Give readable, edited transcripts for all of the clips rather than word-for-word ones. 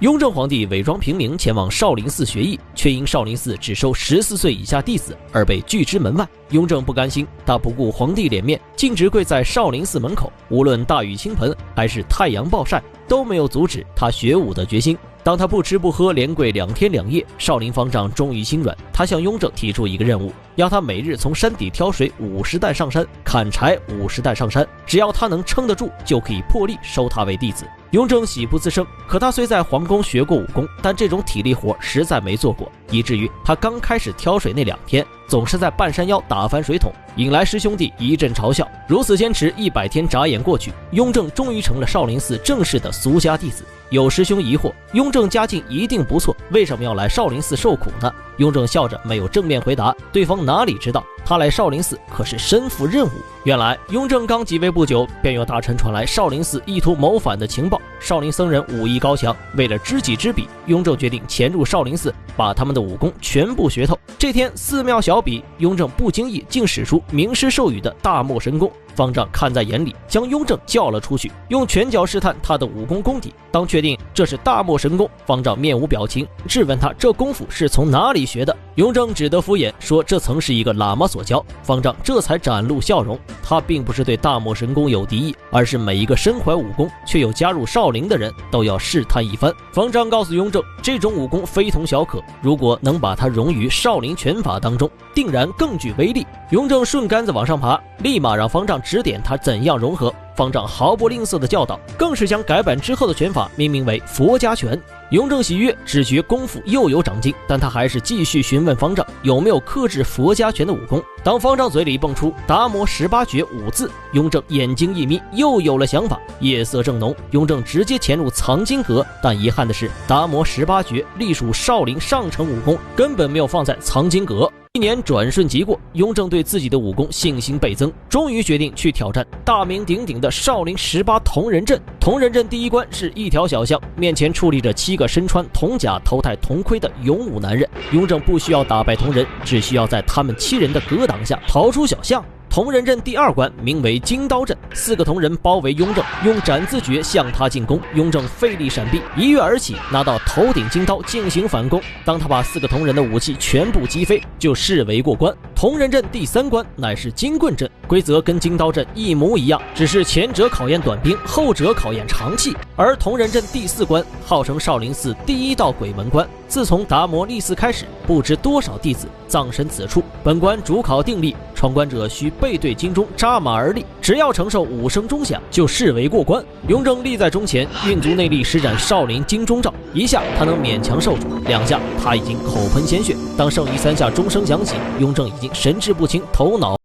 雍正皇帝伪装平民前往少林寺学艺，却因少林寺只收14岁以下弟子而被拒之门外。雍正不甘心，他不顾皇帝脸面，径直跪在少林寺门口，无论大雨倾盆还是太阳暴晒，都没有阻止他学武的决心。当他不吃不喝连跪2天2夜，少林方丈终于心软，他向雍正提出一个任务，要他每日从山底挑水50担上山，砍柴50担上山，只要他能撑得住，就可以破例收他为弟子。雍正喜不自胜，可他虽在皇宫学过武功，但这种体力活实在没做过，以至于他刚开始挑水那2天，总是在半山腰打翻水桶，引来师兄弟一阵嘲笑。如此坚持100天，眨眼过去，雍正终于成了少林寺正式的俗家弟子。有师兄疑惑，雍正家境一定不错，为什么要来少林寺受苦呢？雍正笑着没有正面回答，对方哪里知道他来少林寺可是身负任务。原来雍正刚即位不久，便有大臣传来少林寺意图谋反的情报。少林僧人武艺高强，为了知己知彼，雍正决定潜入少林寺，把他们的武功全部学透。这天寺庙小比，雍正不经意竟使出名师授予的大漠神功。方丈看在眼里，将雍正叫了出去，用拳脚试探他的武功功底。当确定这是大漠神功，方丈面无表情，质问他这功夫是从哪里学的。雍正只得敷衍说这曾是一个喇嘛所教。方丈这才展露笑容，他并不是对大漠神功有敌意，而是每一个身怀武功却又加入少林的人都要试探一番。方丈告诉雍正，这种武功非同小可，如果能把它融于少林拳法当中，定然更具威力。雍正顺杆子往上爬，立马让方丈指点他怎样融合。方丈毫不吝啬的教导，更是将改版之后的拳法命名为佛家拳。雍正喜悦，只觉功夫又有长进，但他还是继续询问方丈有没有克制佛家拳的武功。当方丈嘴里蹦出达摩18绝5字，雍正眼睛一眯，又有了想法。夜色正浓，雍正直接潜入藏经阁，但遗憾的是，达摩18绝隶属少林上乘武功，根本没有放在藏经阁。1年转瞬即过，雍正对自己的武功信心倍增，终于决定去挑战大名鼎鼎的少林18铜人阵。铜人阵第一关是一条小巷，面前矗立着7个身穿铜甲、头戴铜盔的勇武男人。雍正不需要打败铜人，只需要在他们7人的格挡下逃出小巷。铜人阵第2关名为金刀阵，4个铜人包围雍正，用斩字诀向他进攻。雍正费力闪避，一跃而起，拿到头顶金刀进行反攻。当他把4个铜人的武器全部击飞，就视为过关。铜人阵第3关乃是金棍阵，规则跟金刀阵一模一样，只是前者考验短兵，后者考验长气。而铜人阵第4关号称少林寺第1道鬼门关，自从达摩立寺开始，不知多少弟子葬身此处。本关主考定例，闯关者需背对金钟，扎马而立，只要承受5声钟响，就视为过关。雍正立在钟前，运足内力施展少林金钟罩，1下他能勉强受住，2下他已经口喷鲜血。当剩余3下钟声响起，雍正已经神志不清，头脑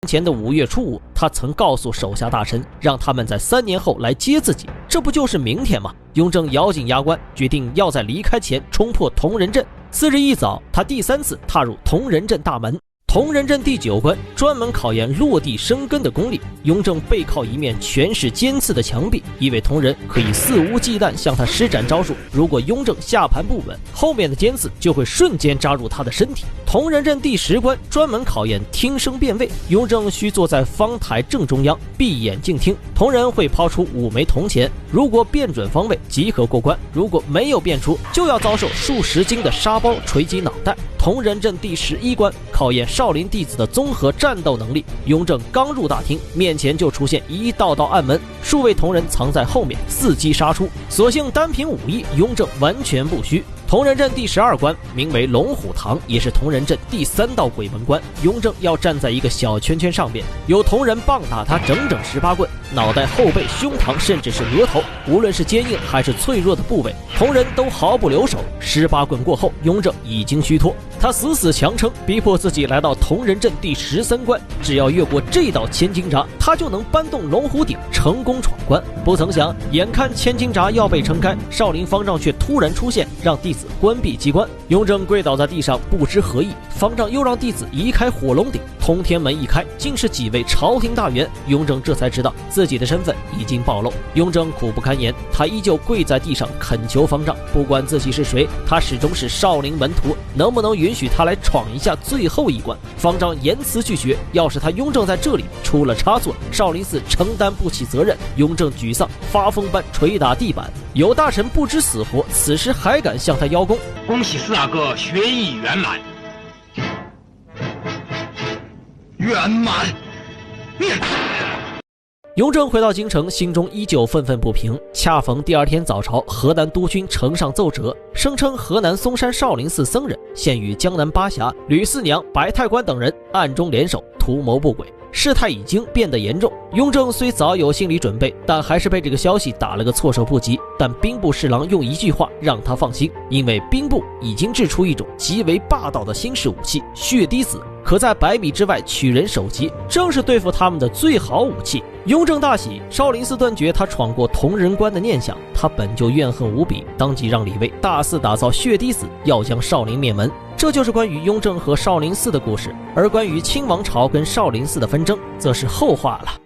前的5月初5，他曾告诉手下大臣，让他们在3年后来接自己，这不就是明天吗？雍正咬紧牙关，决定要在离开前冲破铜人阵。次日一早，他第3次踏入铜人阵大门。同仁阵第9关专门考验落地生根的功力。雍正背靠一面全是尖刺的墙壁，一位同仁可以肆无忌惮向他施展招数。如果雍正下盘不稳，后面的尖刺就会瞬间扎入他的身体。同仁阵第10关专门考验听声辨位，雍正需坐在方台正中央，闭眼静听。同仁会抛出5枚铜钱，如果辨准方位即可过关，如果没有辨出，就要遭受数十斤的沙包锤击脑袋。同仁阵第11关考验少林弟子的综合战斗能力。雍正刚入大厅，面前就出现一道道暗门，数位同仁藏在后面，伺机杀出。所幸单凭武艺，雍正完全不虚。同仁阵第12关名为龙虎堂，也是同仁阵第3道鬼门关。雍正要站在一个小圈圈上面，有同仁棒打他整整18棍，脑袋、后背、胸膛，甚至是额头，无论是坚硬还是脆弱的部位，同仁都毫不留手。18棍过后，雍正已经虚脱，他死死强撑，逼迫自己来到同仁阵第13关，只要越过这道千斤闸，他就能搬动龙虎鼎，成功闯关。不曾想，眼看千斤闸要被撑开，少林方丈却突然出现，让弟子关闭机关。雍正跪倒在地上，不知何意。方丈又让弟子移开火龙鼎，通天门一开，竟是几位朝廷大员。雍正这才知道自己的身份已经暴露。雍正苦不堪言，他依旧跪在地上恳求方丈，不管自己是谁，他始终是少林门徒，能不能允许他来闯一下最后一关？方丈严词拒绝，要是他雍正在这里出了差错，少林寺承担不起责任。雍正沮丧，发疯般捶打地板。有大臣不知死活，此时还敢向他邀功。恭喜4阿哥学艺圆满。圆满。雍正回到京城，心中依旧愤愤不平。恰逢第2天早朝，河南督军呈上奏折，声称河南嵩山少林寺僧人现与江南巴峡、吕四娘、白太官等人暗中联手，图谋不轨。事态已经变得严重，雍正虽早有心理准备，但还是被这个消息打了个措手不及。但兵部侍郎用一句话让他放心，因为兵部已经制出一种极为霸道的新式武器——血滴子，可在100米之外取人首级，正是对付他们的最好武器。雍正大喜，少林寺断绝他闯过同仁关的念想。他本就怨恨无比，当即让李卫大肆打造血滴子，要将少林灭门。这就是关于雍正和少林寺的故事，而关于清王朝跟少林寺的纷争，则是后话了。